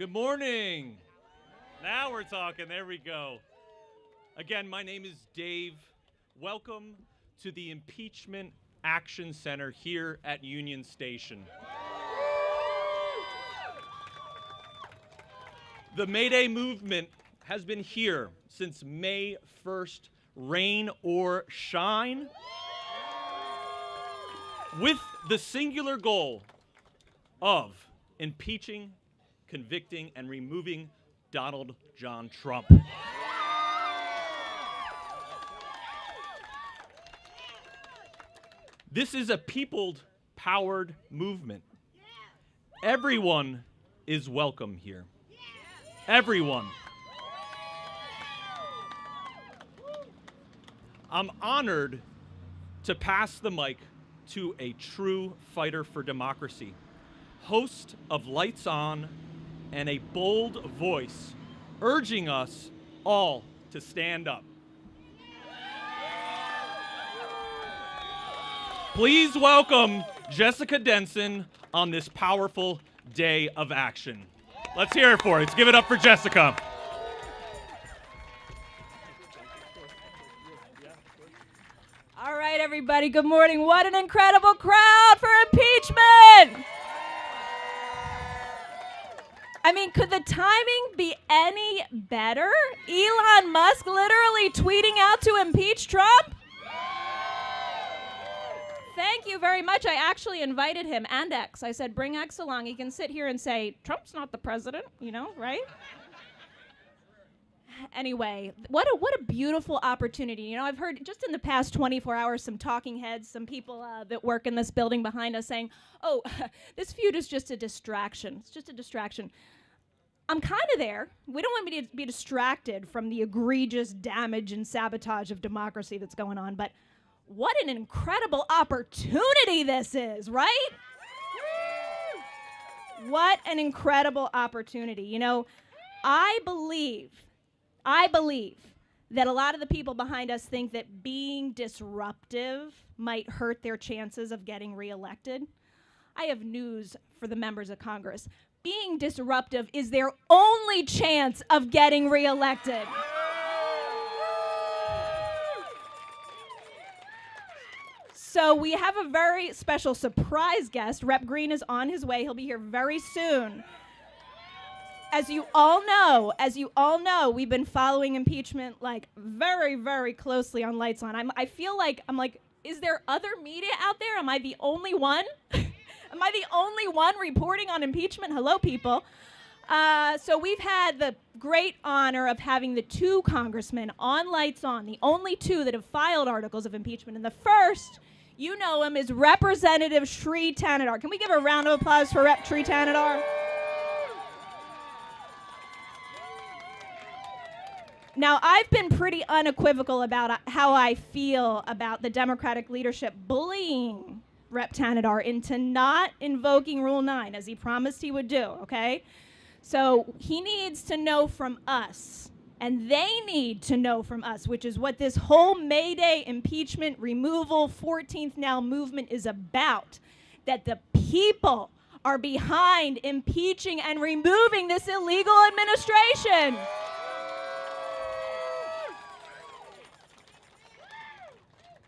Good morning. Now we're talking. There we go. Again, my name is Dave. Welcome to the Impeachment Action Center here at Union Station. The Mayday movement has been here since May 1st, rain or shine, with the singular goal of impeaching, convicting, and removing Donald John Trump. This is a people-powered movement. Everyone is welcome here. Everyone. I'm honored to pass the mic to a true fighter for democracy, host of Lights On, and a bold voice urging us all to stand up. Please welcome Jessica Denson on this powerful day of action. Let's hear it for her. Let's give it up for Jessica. All right, everybody, good morning. What an incredible crowd for impeachment! I mean, could the timing be any better? Elon Musk literally tweeting out to impeach Trump? Thank you very much. I actually invited him and X. I said, bring X along. He can sit here and say, Trump's not the president, you know, right? Anyway, what a beautiful opportunity. You know, I've heard just in the past 24 hours some talking heads, some people that work in this building behind us saying, oh, this feud is just a distraction. It's just a distraction. I'm kind of there. We don't want me to be distracted from the egregious damage and sabotage of democracy that's going on, but what an incredible opportunity this is, right? What an incredible opportunity. You know, I believe that a lot of the people behind us think that being disruptive might hurt their chances of getting reelected. I have news for the members of Congress. Being disruptive is their only chance of getting reelected. So we have a very special surprise guest. Rep. Green is on his way. He'll be here very soon. As you all know, we've been following impeachment like very, very closely on Lights On. I feel like, is there other media out there? Am I the only one? Am I the only one reporting on impeachment? Hello, people. So we've had the great honor of having the two congressmen on Lights On, the only two that have filed articles of impeachment. And the first, you know him, is Representative Shri Thanedar. Can we give a round of applause for Rep. Shri Thanedar? Now, I've been pretty unequivocal about how I feel about the Democratic leadership bullying Rep. Thanedar into not invoking Rule 9, as he promised he would do, okay? So he needs to know from us, and they need to know from us, which is what this whole Mayday impeachment removal 14th Now movement is about, that the people are behind impeaching and removing this illegal administration.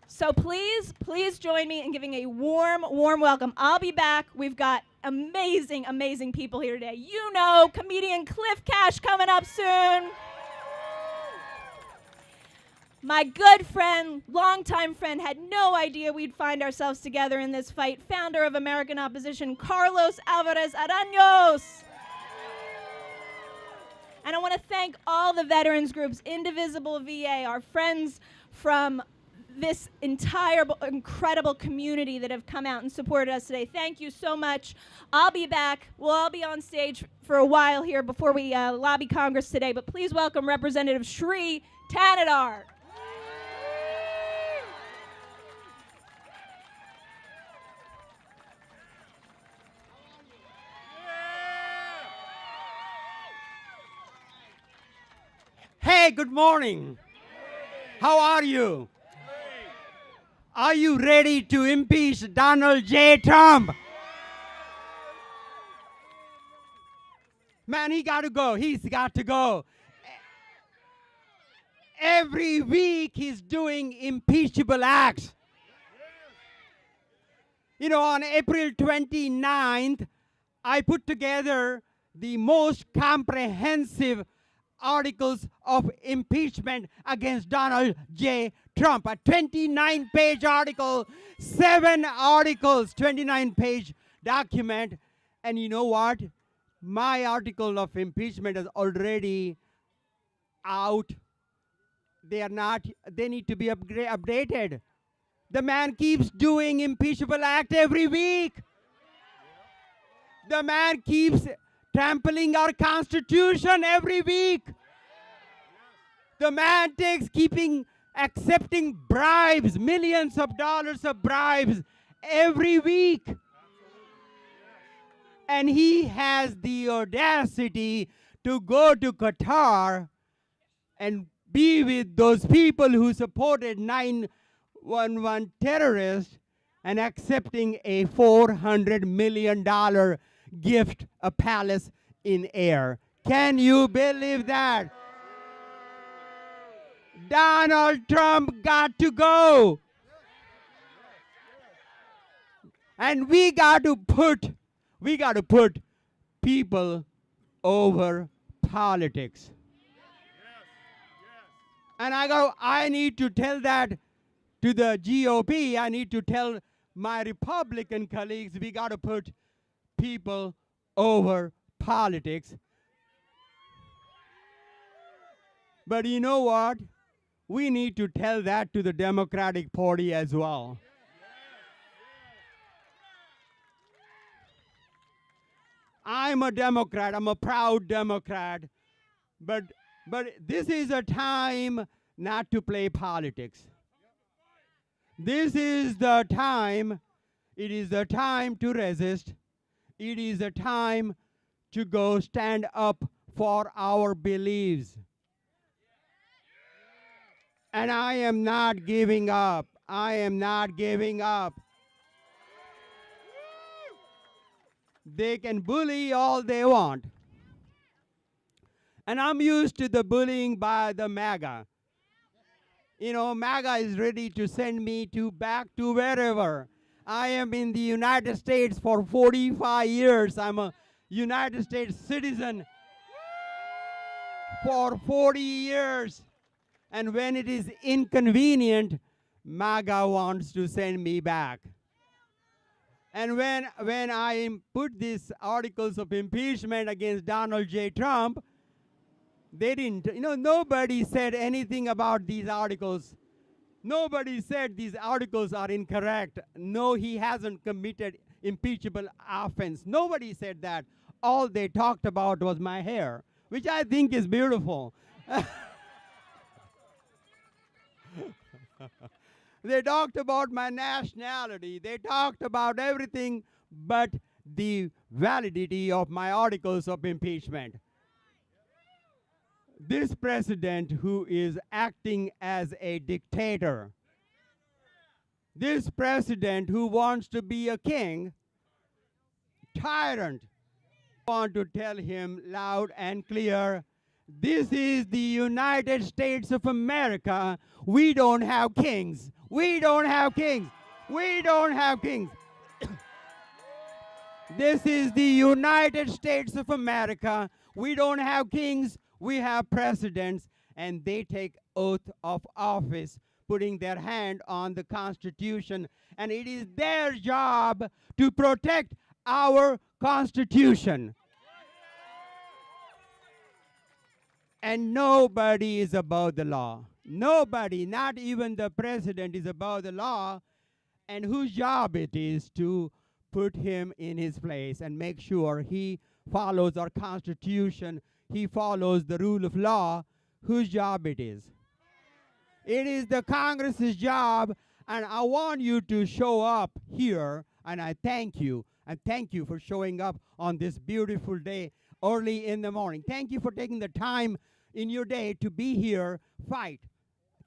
So please join me in giving a warm welcome. I'll be back. We've got amazing, amazing people here today. You know, comedian Cliff Cash coming up soon. My good friend, longtime friend, had no idea we'd find ourselves together in this fight. Founder of American Opposition, Carlos Álvarez-Aranyos. And I want to thank all the veterans groups, Indivisible VA, our friends from this entire incredible community that have come out and supported us today. Thank you so much. I'll be back. We'll all be on stage for a while here before we lobby Congress today, but please welcome Representative Shri Thanedar. Hey, good morning. How are you? Are you ready to impeach Donald J. Trump? Man, he got to go. He's got to go. Every week he's doing impeachable acts. You know, on April 29th, I put together the most comprehensive articles of impeachment against Donald J. Trump. A 29-page article, 7 articles, 29-page document. And you know what? My article of impeachment is already out. They need to be updated. The man keeps doing impeachable act every week. The man keeps trampling our Constitution every week. The man accepting bribes, millions of dollars of bribes every week. And he has the audacity to go to Qatar and be with those people who supported 9/11 terrorists and accepting a $400 million gift, a palace in air. Can you believe that? Donald Trump got to go. And we got to put people over politics. And I need to tell that to the GOP. I need to tell my Republican colleagues, we got to put people over politics. But you know what? We need to tell that to the Democratic Party as well. I'm a Democrat. I'm a proud Democrat. But this is a time not to play politics. This is the time. It is the time to resist. It is a time to go stand up for our beliefs. And I am not giving up. I am not giving up. They can bully all they want. And I'm used to the bullying by the MAGA. You know, MAGA is ready to send me back to wherever. I am in the United States for 45 years. I'm a United States citizen for 40 years. And when it is inconvenient, MAGA wants to send me back. And when I put these articles of impeachment against Donald J. Trump, they didn't, nobody said anything about these articles. Nobody said these articles are incorrect. No, he hasn't committed impeachable offense. Nobody said that. All they talked about was my hair, which I think is beautiful. They talked about my nationality. They talked about everything but the validity of my articles of impeachment. This president who is acting as a dictator, this president who wants to be a king, tyrant, I want to tell him loud and clear, this is the United States of America. We don't have kings. We don't have kings. We don't have kings. This is the United States of America. We don't have kings. We have presidents, and they take oath of office, putting their hand on the Constitution, and it is their job to protect our Constitution. And nobody is above the law. Nobody, not even the president, is above the law, and whose job it is to put him in his place and make sure he follows our Constitution, he follows the rule of law, whose job it is. It is the Congress's job, and I want you to show up here, and I thank you. And thank you for showing up on this beautiful day early in the morning. Thank you for taking the time in your day to be here, fight.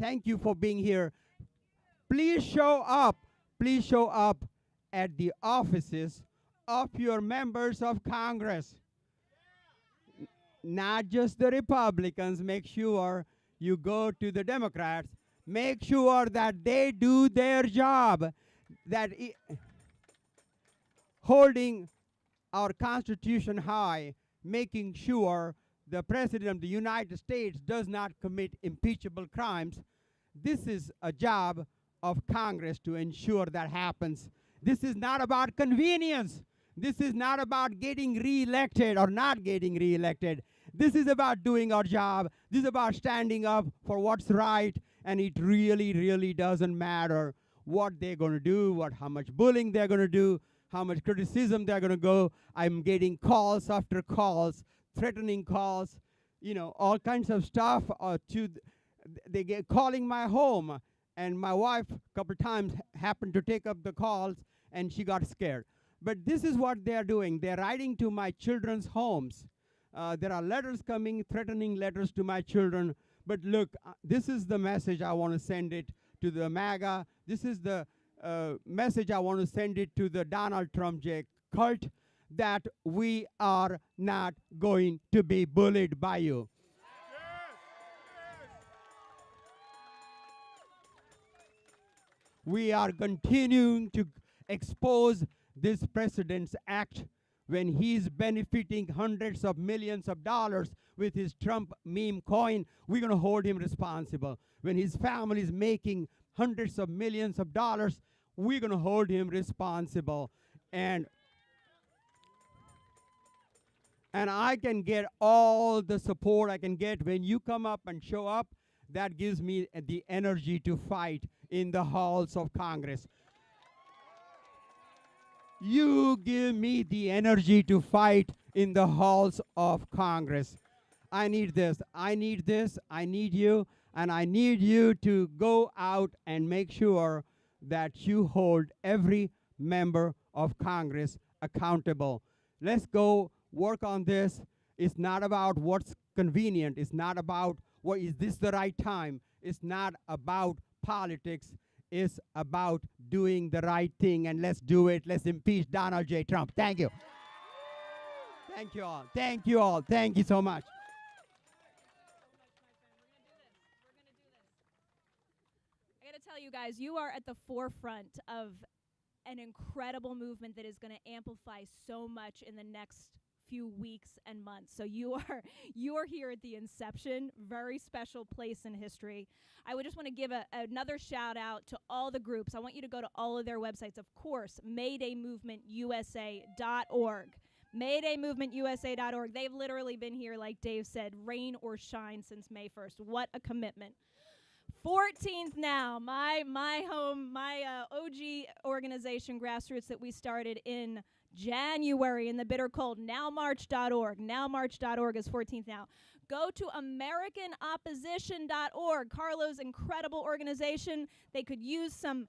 Thank you for being here. Please show up. Please show up at the offices of your members of Congress. not just the Republicans, make sure you go to the Democrats, make sure that they do their job, that holding our Constitution high, making sure the President of the United States does not commit impeachable crimes. This is a job of Congress to ensure that happens. This is not about convenience. This is not about getting reelected or not getting reelected. This is about doing our job. This is about standing up for what's right, and it really, really doesn't matter what they're going to do, how much bullying they're going to do, how much criticism they're going to go. I'm getting calls after calls, threatening calls, all kinds of stuff. They get calling my home, and my wife a couple times happened to take up the calls, and she got scared. But this is what they're doing. They're writing to my children's homes. There are letters coming, threatening letters to my children. But look, this is the message I want to send it to the MAGA. This is the message I want to send it to the Donald Trump J cult, that we are not going to be bullied by you. We are continuing to expose this president's act when he's benefiting hundreds of millions of dollars with his Trump meme coin. We're going to hold him responsible. When his family is making hundreds of millions of dollars, we're going to hold him responsible. And I can get all the support I can get when you come up and show up. That gives me the energy to fight in the halls of Congress. You give me the energy to fight in the halls of Congress. I need this. I need this. I need you. And I need you to go out and make sure that you hold every member of Congress accountable. Let's go work on this. It's not about what's convenient. It's not about is this the right time. It's not about politics. It's about doing the right thing, and let's do it. Let's impeach Donald J. Trump. Thank you. Thank you all. Thank you all. Thank you so much. I got to tell you guys, you are at the forefront of an incredible movement that is going to amplify so much in the next few weeks and months. So you are here at the inception, very special place in history. I would just want to give another shout out to all the groups. I want you to go to all of their websites. Of course, MaydayMovementUSA.org. MaydayMovementUSA.org. They've literally been here, like Dave said, rain or shine since May 1st. What a commitment. 14th Now, my home, my OG organization, grassroots, that we started in January in the bitter cold. NowMarch.org. NowMarch.org is 14th Now. Go to AmericanOpposition.org. Carlos' incredible organization. They could use some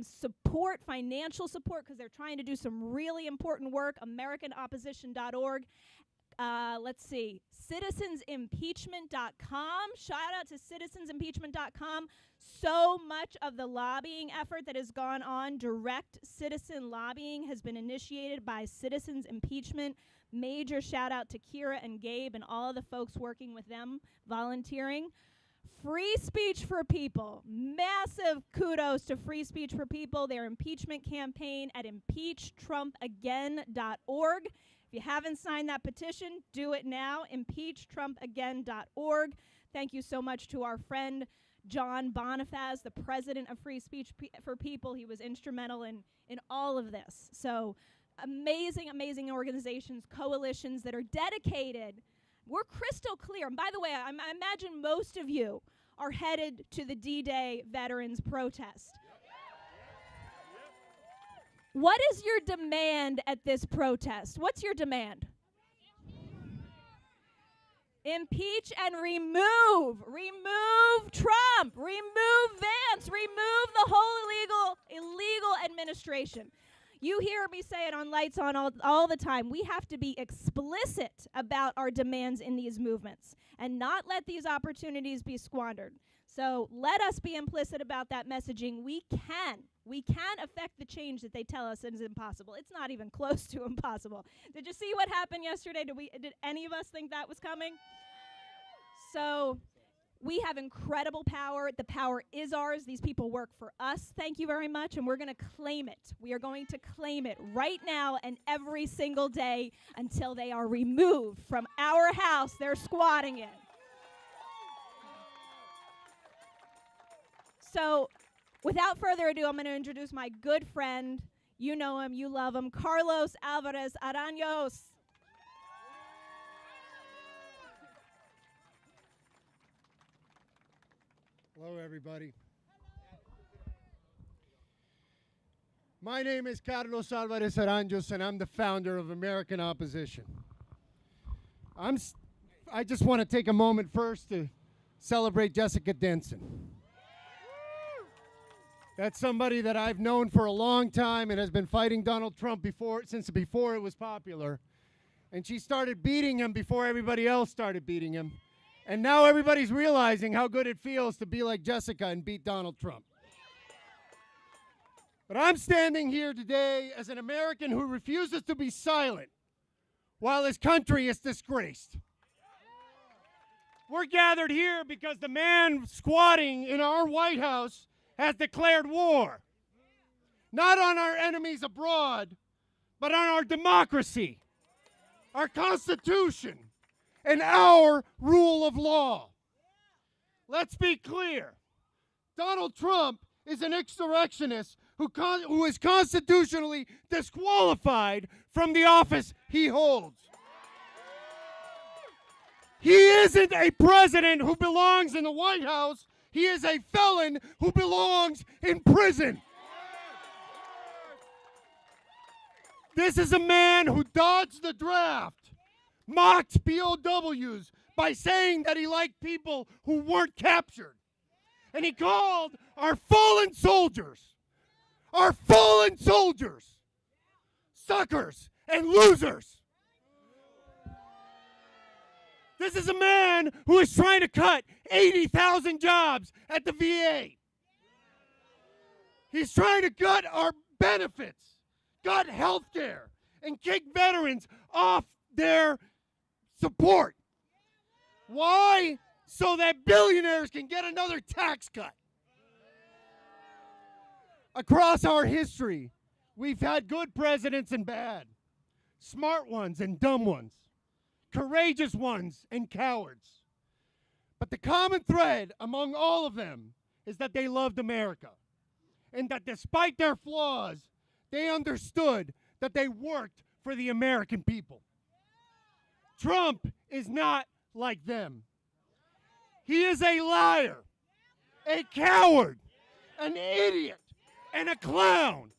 support, financial support, because they're trying to do some really important work. AmericanOpposition.org. Let's see, citizensimpeachment.com. Shout out to citizensimpeachment.com. So much of the lobbying effort that has gone on, direct citizen lobbying, has been initiated by Citizens Impeachment. Major shout out to Kira and Gabe and all of the folks working with them, volunteering. Free Speech for People. Massive kudos to Free Speech for People, their impeachment campaign at impeachtrumpagain.org. If you haven't signed that petition, do it now. impeachtrumpagain.org. Thank you so much to our friend John Bonifaz, the president of Free Speech for People. He was instrumental in all of this. So amazing, amazing organizations, coalitions that are dedicated. We're crystal clear. And by the way, I imagine most of you are headed to the D-Day Veterans Protest. What is your demand at this protest? What's your demand? Impeach and remove. Remove Trump. Remove Vance. Remove the whole illegal administration. You hear me say it on Lights On all the time. We have to be explicit about our demands in these movements and not let these opportunities be squandered. So let us be implicit about that messaging. We can We can affect the change that they tell us is impossible. It's not even close to impossible. Did you see what happened yesterday? Did any of us think that was coming? So we have incredible power. The power is ours. These people work for us. Thank you very much. And we're going to claim it. We are going to claim it right now and every single day until they are removed from our house they're squatting in. So without further ado, I'm going to introduce my good friend. You know him, you love him, Carlos Álvarez-Aranyos. Hello, everybody. My name is Carlos Álvarez-Aranyos, and I'm the founder of American Opposition. I just want to take a moment first to celebrate Jessica Denson. That's somebody that I've known for a long time and has been fighting Donald Trump since before it was popular. And she started beating him before everybody else started beating him. And now everybody's realizing how good it feels to be like Jessica and beat Donald Trump. But I'm standing here today as an American who refuses to be silent while his country is disgraced. We're gathered here because the man squatting in our White House has declared war, not on our enemies abroad, but on our democracy, our Constitution, and our rule of law. Let's be clear. Donald Trump is an insurrectionist who is constitutionally disqualified from the office he holds. He isn't a president who belongs in the White House. He is a felon who belongs in prison. This is a man who dodged the draft, mocked POWs by saying that he liked people who weren't captured. And he called our fallen soldiers, suckers and losers. This is a man who is trying to cut 80,000 jobs at the VA. He's trying to cut our benefits, cut health care, and kick veterans off their support. Why? So that billionaires can get another tax cut. Across our history, we've had good presidents and bad, smart ones and dumb ones, courageous ones and cowards. But the common thread among all of them is that they loved America, and that despite their flaws, they understood that they worked for the American people. Trump is not like them. He is a liar, a coward, an idiot, and a clown.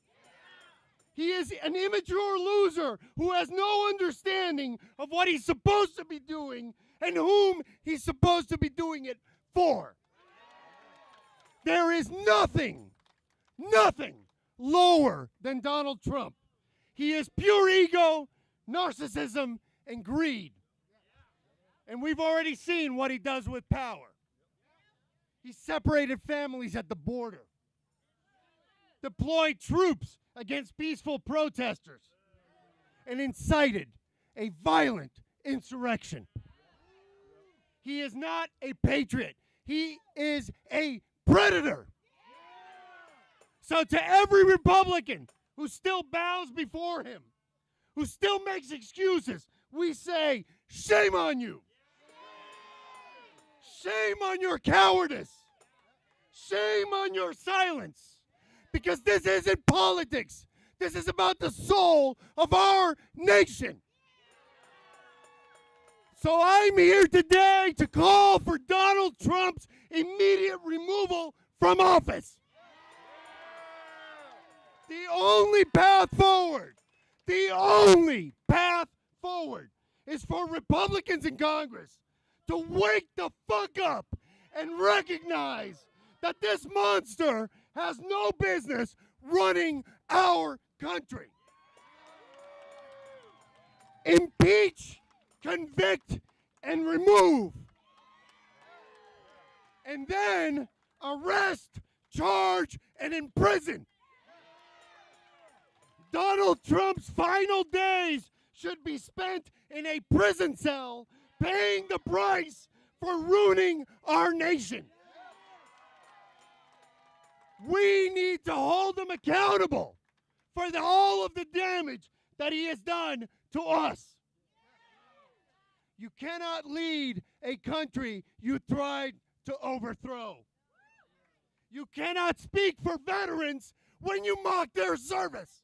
He is an immature loser who has no understanding of what he's supposed to be doing and whom he's supposed to be doing it for. There is nothing lower than Donald Trump. He is pure ego, narcissism, and greed. And we've already seen what he does with power. He separated families at the border, deployed troops against peaceful protesters, and incited a violent insurrection. He is not a patriot. He is a predator. So to every Republican who still bows before him, who still makes excuses, we say, shame on you. Shame on your cowardice. Shame on your silence. Because this isn't politics. This is about the soul of our nation. So I'm here today to call for Donald Trump's immediate removal from office. The only path forward is for Republicans in Congress to wake the fuck up and recognize that this monster has no business running our country. Impeach, convict, and remove. And then arrest, charge, and imprison Donald Trump's final days should be spent in a prison cell paying the price for ruining our nation. We need to hold him accountable for all of the damage that he has done to us. You cannot lead a country you tried to overthrow. You cannot speak for veterans when you mock their service.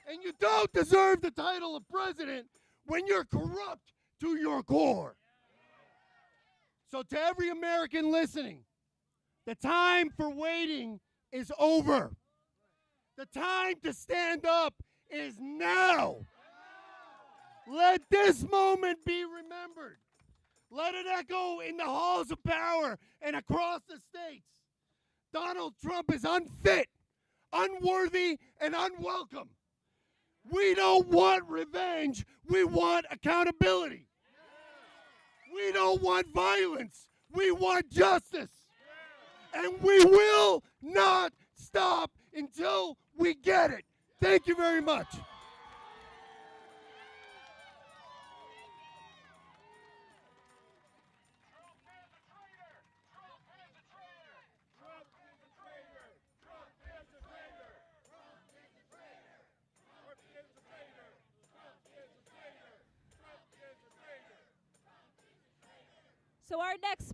And you don't deserve the title of president when you're corrupt to your core. So to every American listening, the time for waiting is over. The time to stand up is now. Let this moment be remembered. Let it echo in the halls of power and across the states. Donald Trump is unfit, unworthy, and unwelcome. We don't want revenge. We want accountability. We don't want violence. We want justice. And we will not stop until we get it. Thank you very much. So our next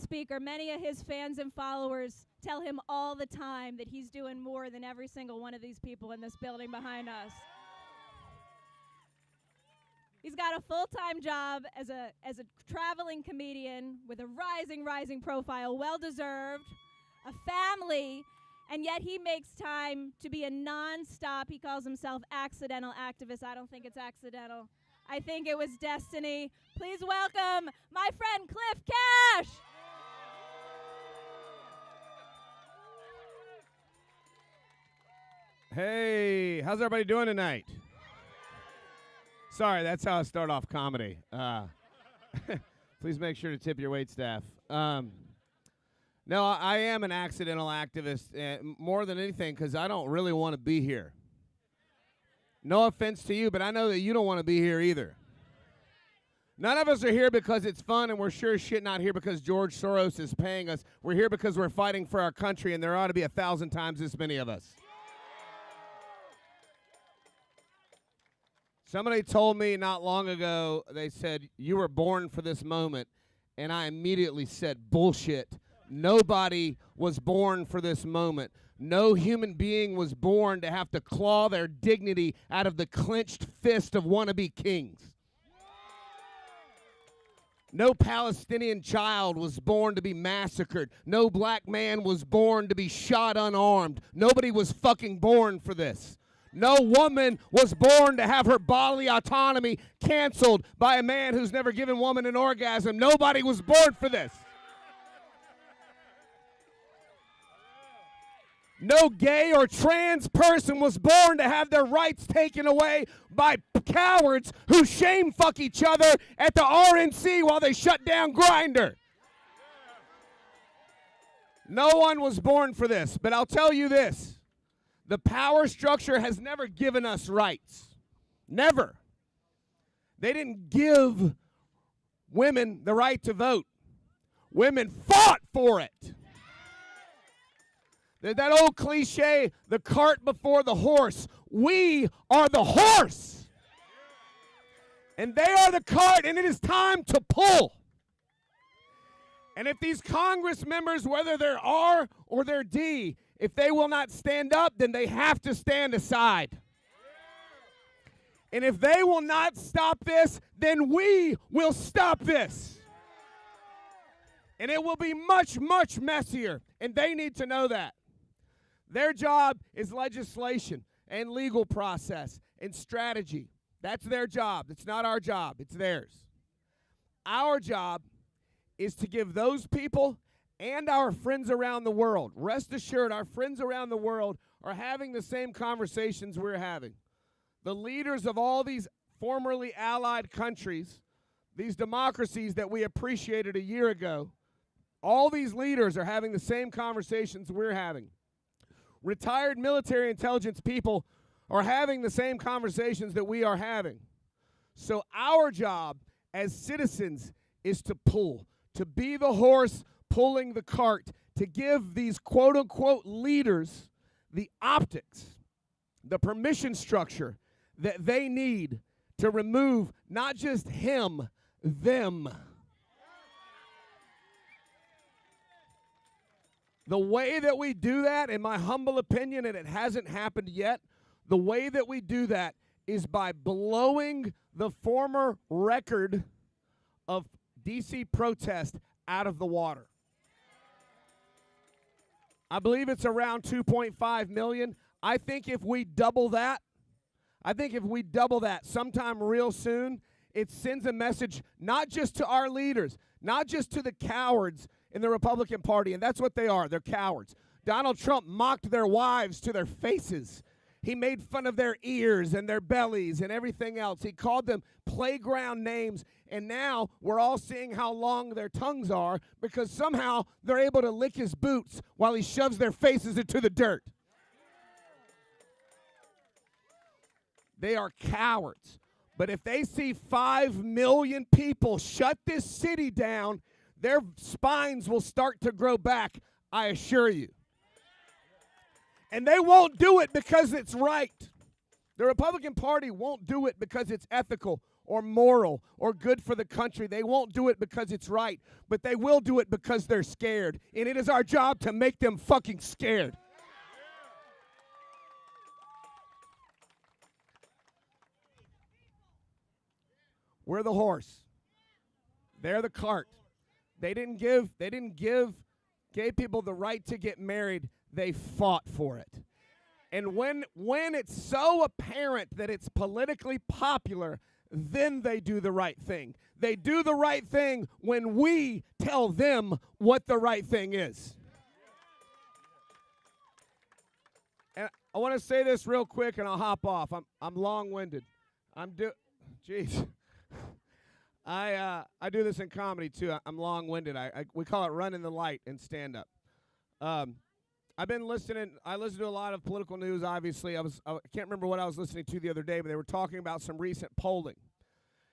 speaker, many of his fans and followers tell him all the time that he's doing more than every single one of these people in this building behind us. He's got a full-time job as a traveling comedian with a rising profile, well-deserved, a family, and yet he makes time to be a non-stop, he calls himself accidental activist. I don't think it's accidental. I think it was destiny. Please welcome my friend Cliff Cash. Hey, how's everybody doing tonight? Sorry, that's how I start off comedy. Please make sure to tip your wait staff. No, I am an accidental activist, more than anything, because I don't really want to be here. No offense to you, but I know that you don't want to be here either. None of us are here because it's fun, and we're sure as shit not here because George Soros is paying us. We're here because we're fighting for our country, and there ought to be 1,000 times this many of us. Somebody told me not long ago, they said, you were born for this moment, and I immediately said, bullshit. Nobody was born for this moment. No human being was born to have to claw their dignity out of the clenched fist of wannabe kings. No Palestinian child was born to be massacred. No black man was born to be shot unarmed. Nobody was fucking born for this. No woman was born to have her bodily autonomy canceled by a man who's never given woman an orgasm. Nobody was born for this. No gay or trans person was born to have their rights taken away by cowards who shame fuck each other at the RNC while they shut down Grindr. No one was born for this, but I'll tell you this. The power structure has never given us rights. Never. They didn't give women the right to vote. Women fought for it. That old cliche, the cart before the horse. We are the horse. And they are the cart, and it is time to pull. And if these Congress members, whether they're R or they're D, if they will not stand up, then they have to stand aside. And if they will not stop this, then we will stop this. And it will be much, much messier, and they need to know that. Their job is legislation and legal process and strategy. That's their job. It's not our job. It's theirs. Our job is to give those people and our friends around the world, rest assured, our friends around the world are having the same conversations we're having. The leaders of all these formerly allied countries, these democracies that we appreciated a year ago, all these leaders are having the same conversations we're having. retired military intelligence people are having the same conversations that we are having. So our job as citizens is to pull, to be the horse pulling the cart, to give these quote-unquote leaders the optics, the permission structure that they need to remove not just him, them. The way that we do that, in my humble opinion, and it hasn't happened yet, the way that we do that is by blowing the former record of D.C. protest out of the water. I believe it's around 2.5 million. I think if we double that, sometime real soon, it sends a message not just to our leaders, not just to the cowards in the Republican Party, and that's what they are. They're cowards. Donald Trump mocked their wives to their faces. He made fun of their ears and their bellies and everything else. He called them playground names, and now we're all seeing how long their tongues are because somehow they're able to lick his boots while he shoves their faces into the dirt. They are cowards. But if they see 5 million people shut this city down, their spines will start to grow back, I assure you. And they won't do it because it's right. The Republican Party won't do it because it's ethical or moral or good for the country. They won't do it because it's right, but they will do it because they're scared. And it is our job to make them fucking scared. We're the horse. They're the cart. They didn't give gay people the right to get married. They fought for it. And when it's so apparent that it's politically popular, then they do the right thing. They do the right thing when we tell them what the right thing is. And I want to say this real quick, and I'll hop off. I'm long-winded. Jeez. I do this in comedy too. I'm long-winded. We call it running the light in stand-up. I've been listening. I listen to a lot of political news. Obviously, I can't remember what I was listening to the other day, but they were talking about some recent polling,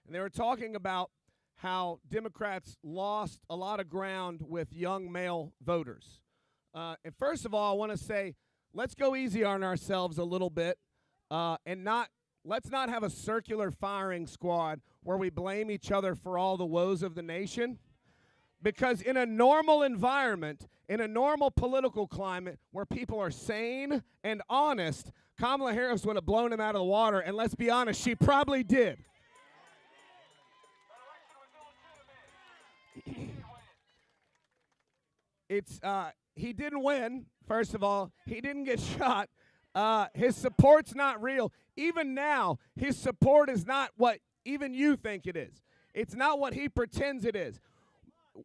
and they were talking about how Democrats lost a lot of ground with young male voters. And first of all, I want to say, let's go easy on ourselves a little bit, and let's not have a circular firing squad where we blame each other for all the woes of the nation. Because in a normal environment, in a normal political climate where people are sane and honest, Kamala Harris would have blown him out of the water, and let's be honest, she probably did. He didn't win, first of all. He didn't get shot. His support's not real. Even now, his support is not what even you think it is. It's not what he pretends it is.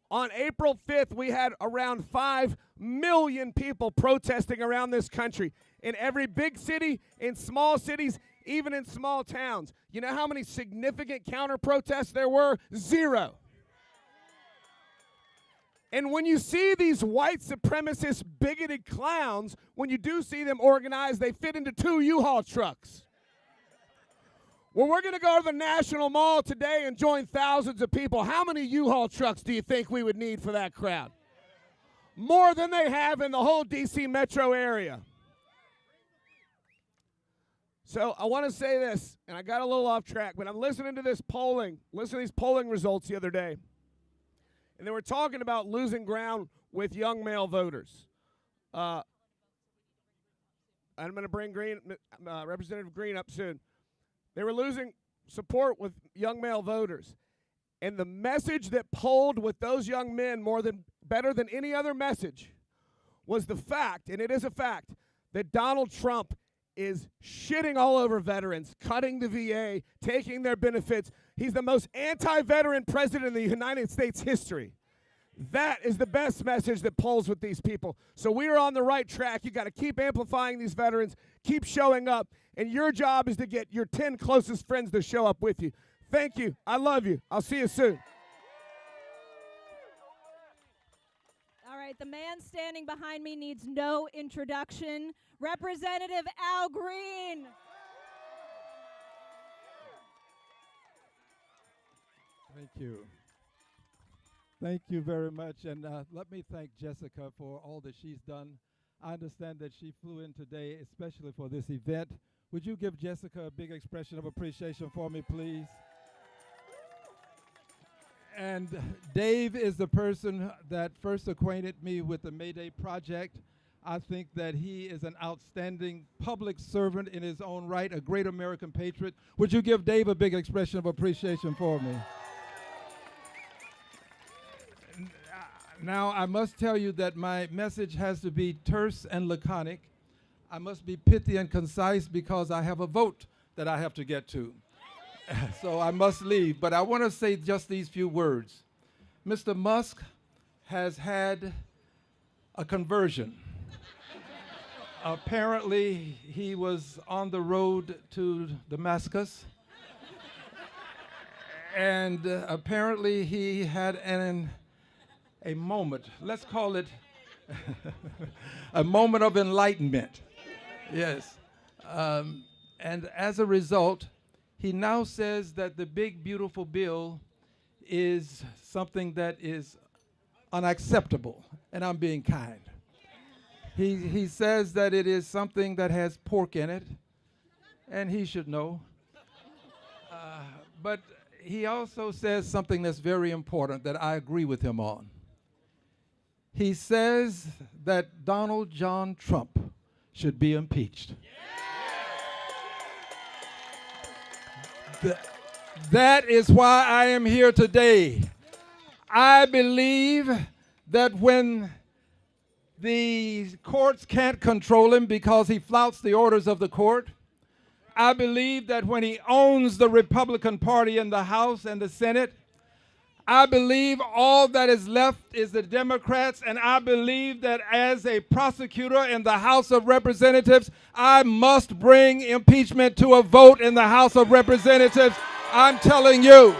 On April 5th, we had around 5 million people protesting around this country. In every big city, in small cities, even in small towns. You know how many significant counter-protests there were? 0. And when you see these white supremacist bigoted clowns, when you do see them organized, they fit into 2 U-Haul trucks. Well, we're going to go to the National Mall today and join thousands of people. How many U-Haul trucks do you think we would need for that crowd? More than they have in the whole D.C. metro area. So I want to say this, and I got a little off track, but I'm listening to these polling results the other day. And they were talking about losing ground with young male voters. I'm going to bring Representative Green up soon. They were losing support with young male voters. And the message that polled with those young men better than any other message was the fact, and it is a fact, that Donald Trump is shitting all over veterans, cutting the VA, taking their benefits. He's the most anti-veteran president in the United States history. That is the best message that polls with these people. So we are on the right track. You got to keep amplifying these veterans, keep showing up, and your job is to get your 10 closest friends to show up with you. Thank you. I love you. I'll see you soon. All right. right, the man standing behind me needs no introduction. Representative Al Green. Thank you. Thank you very much. And let me thank Jessica for all that she's done. I understand that she flew in today especially for this event. Would you give Jessica a big expression of appreciation for me, please? And Dave is the person that first acquainted me with the Mayday Project. I think that he is an outstanding public servant in his own right, a great American patriot. Would you give Dave a big expression of appreciation for me? Now, I must tell you that my message has to be terse and laconic. I must be pithy and concise because I have a vote that I have to get to. So I must leave. But I want to say just these few words. Mr. Musk has had a conversion. Apparently, he was on the road to Damascus. And apparently, he had a moment, let's call it a moment of enlightenment. Yes. And as a result, he now says that the big, beautiful bill is something that is unacceptable, and I'm being kind. He says that it is something that has pork in it, and he should know. But he also says something that's very important that I agree with him on. He says that Donald John Trump should be impeached. That is why I am here today. I believe that when the courts can't control him because he flouts the orders of the court, I believe that when he owns the Republican Party in the House and the Senate, I believe all that is left is the Democrats, and I believe that as a prosecutor in the House of Representatives, I must bring impeachment to a vote in the House of Representatives. I'm telling you,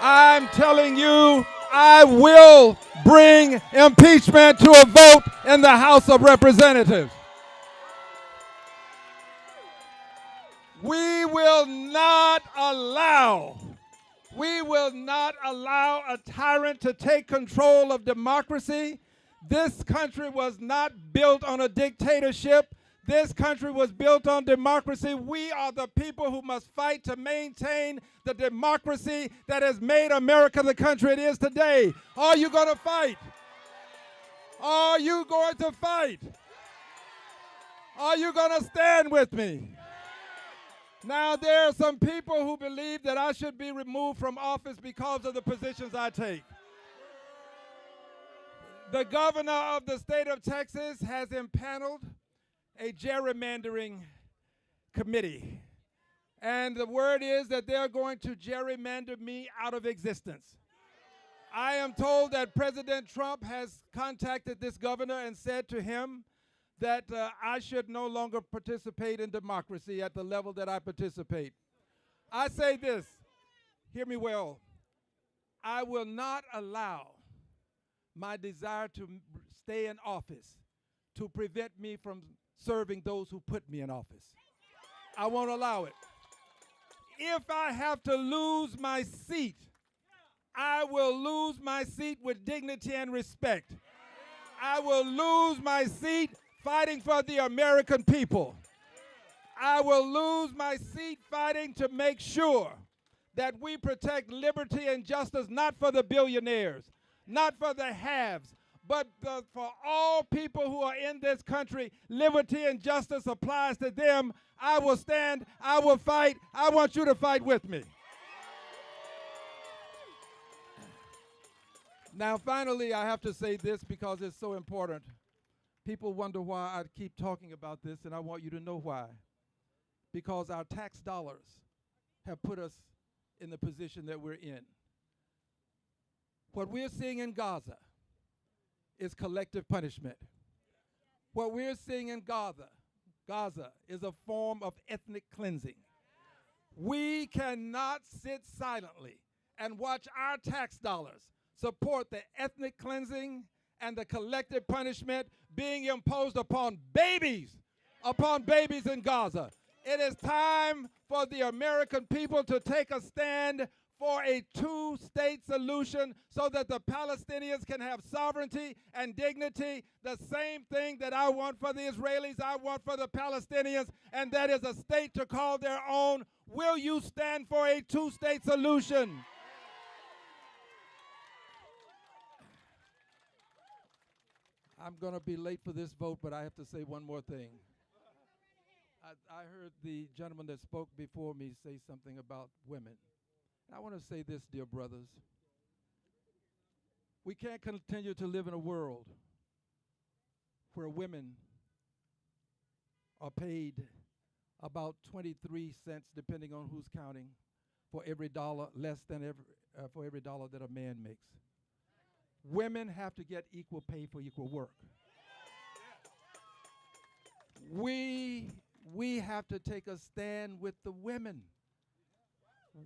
I will bring impeachment to a vote in the House of Representatives. We will not allow a tyrant to take control of democracy. This country was not built on a dictatorship. This country was built on democracy. We are the people who must fight to maintain the democracy that has made America the country it is today. Are you going to fight? Are you going to fight? Are you going to stand with me? Now, there are some people who believe that I should be removed from office because of the positions I take. The governor of the state of Texas has impaneled a gerrymandering committee. And the word is that they're going to gerrymander me out of existence. I am told that President Trump has contacted this governor and said to him that I should no longer participate in democracy at the level that I participate. I say this, hear me well, I will not allow my desire to stay in office to prevent me from serving those who put me in office. I won't allow it. If I have to lose my seat, I will lose my seat with dignity and respect. I will lose my seat fighting for the American people. I will lose my seat fighting to make sure that we protect liberty and justice, not for the billionaires, not for the haves, but for all people who are in this country. Liberty and justice applies to them. I will stand, I will fight. I want you to fight with me. Now, finally, I have to say this because it's so important. People wonder why I keep talking about this, and I want you to know why. Because our tax dollars have put us in the position that we're in. What we're seeing in Gaza is collective punishment. What we're seeing in Gaza is a form of ethnic cleansing. We cannot sit silently and watch our tax dollars support the ethnic cleansing and the collective punishment being imposed upon babies in Gaza. It is time for the American people to take a stand for a two-state solution so that the Palestinians can have sovereignty and dignity, the same thing that I want for the Israelis, I want for the Palestinians, and that is a state to call their own. Will you stand for a two-state solution? I'm going to be late for this vote, but I have to say one more thing. I heard the gentleman that spoke before me say something about women. I want to say this, dear brothers. We can't continue to live in a world where women are paid about 23 cents, depending on who's counting, for every dollar, less than for every dollar that a man makes. Women have to get equal pay for equal work. We have to take a stand with the women.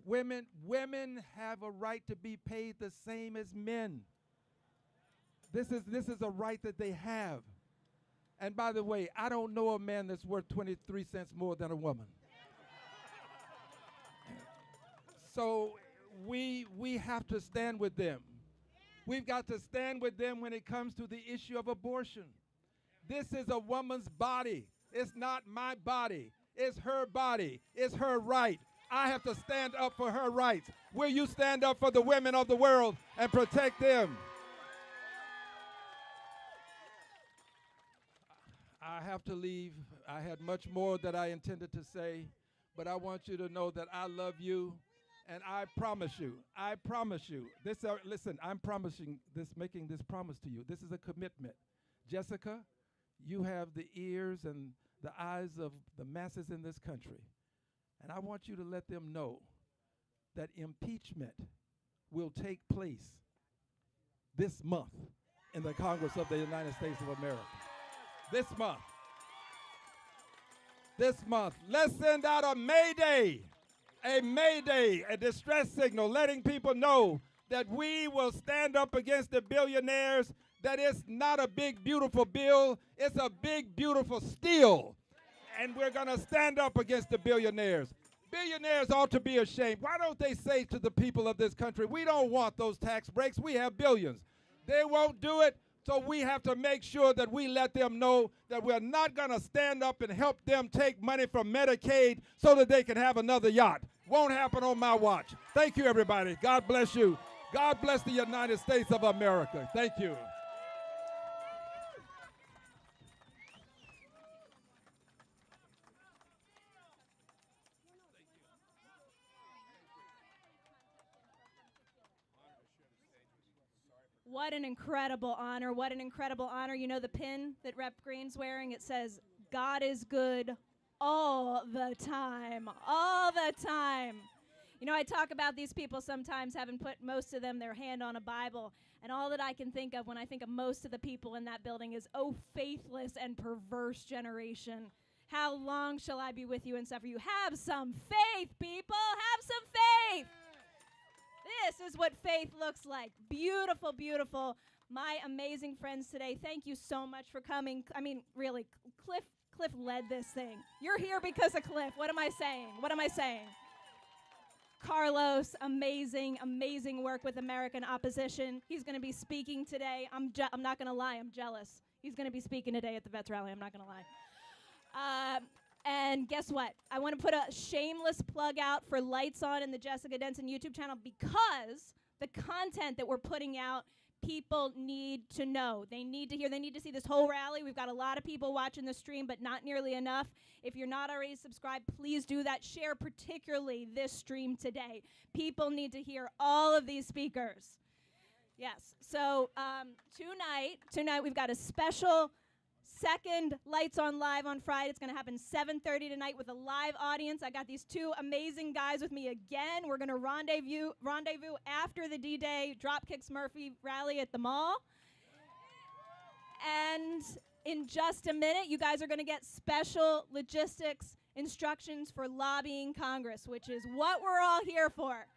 Women have a right to be paid the same as men. This is a right that they have. And by the way, I don't know a man that's worth 23 cents more than a woman. So we have to stand with them. We've got to stand with them when it comes to the issue of abortion. This is a woman's body. It's not my body. It's her body. It's her right. I have to stand up for her rights. Will you stand up for the women of the world and protect them? I have to leave. I had much more that I intended to say, but I want you to know that I love you, and I promise you, listen, I'm promising this, making this promise to you. This is a commitment. Jessica, you have the ears and the eyes of the masses in this country. And I want you to let them know that impeachment will take place this month in the Congress of the United States of America. This month. This month. Let's send out a Mayday, a distress signal, letting people know that we will stand up against the billionaires, that it's not a big, beautiful bill, it's a big, beautiful steal. And we're going to stand up against the billionaires. Billionaires ought to be ashamed. Why don't they say to the people of this country, we don't want those tax breaks, we have billions. They won't do it, so we have to make sure that we let them know that we're not going to stand up and help them take money from Medicaid so that they can have another yacht. Won't happen on my watch. Thank you, everybody. God bless you. God bless the United States of America. Thank you. What an incredible honor. What an incredible honor. You know the pin that Rep. Green's wearing? It says, God is good all the time. All the time. You know, I talk about these people sometimes having put most of them their hand on a Bible, and all that I can think of when I think of most of the people in that building is, oh, faithless and perverse generation. How long shall I be with you and suffer you? Have some faith, people. Have some faith. This is what faith looks like. Beautiful, beautiful. My amazing friends today, thank you so much for coming. I mean, really, Cliff led this thing. You're here because of Cliff. What am I saying? What am I saying? Carlos, amazing, amazing work with American Opposition. He's going to be speaking today. I'm not going to lie, I'm jealous. He's going to be speaking today at the Vets Rally. I'm not going to lie. And guess what? I want to put a shameless plug out for Lights On in the Jessica Denson YouTube channel, because the content that we're putting out, people need to know. They need to hear. They need to see this whole rally. We've got a lot of people watching the stream, but not nearly enough. If you're not already subscribed, please do that. Share particularly this stream today. People need to hear all of these speakers. Yes. So tonight we've got a special second Lights On Live on Friday. It's going to happen 7:30 tonight with a live audience. I got these two amazing guys with me again. We're going to rendezvous after the D-Day Dropkicks Murphy rally at the mall. And in just a minute, you guys are going to get special logistics instructions for lobbying Congress, which is what we're all here for.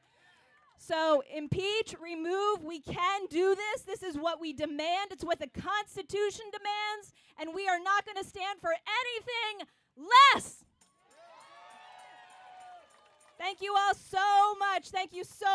So impeach, remove, we can do this. This is what we demand. It's what the Constitution demands, and we are not going to stand for anything less. Thank you all so much. Thank you so